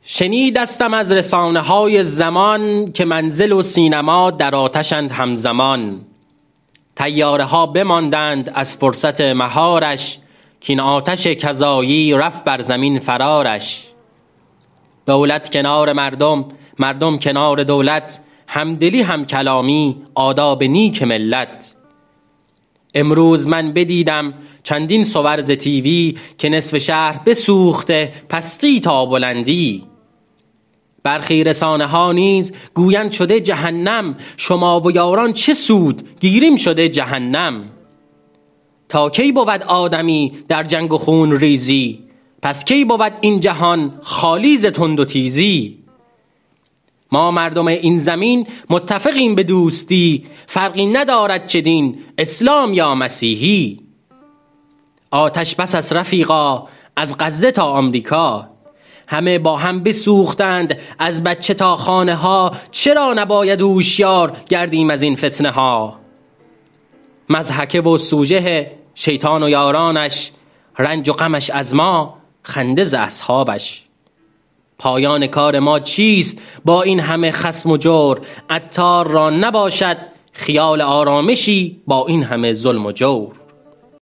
شنیدستم از رسانه های زمان که منزل و سینما در آتشند همزمان. طیاره ها بماندند از فرصت مهارش، کین آتش کذایی رفت بر زمین فرارش. دولت کنار مردم، مردم کنار دولت، همدلی هم کلامی آداب نیک ملت. امروز من بدیدم چندین صور ز تیوی که نصف شهر بسوخته پستی تا بلندی. برخی رسانه ها نیز گویند شده جهنم، شما و یاران چه سود گیریم شده جهنم. تا کی بود آدمی در جنگ و خون ریزی، پس کی بود این جهان خالی ز تند و تیزی. ما مردم این زمین متفقیم به دوستی، فرقی ندارد چه دین اسلام یا مسیحی. آتش بس است رفیقا از غزه تا آمریکا، همه با هم بسوختند از بچه تا خانه ها. چرا نباید هوشیار گردیم از این فتنه ها؟ مضحکه و سوژه شیطان و یارانش، رنج و غمش از ما خنده ز اصحابش. پایان کار ما چیست با این همه خصم و جور؟ عطار را نباشد خیال آرامشی با این همه ظلم و جور.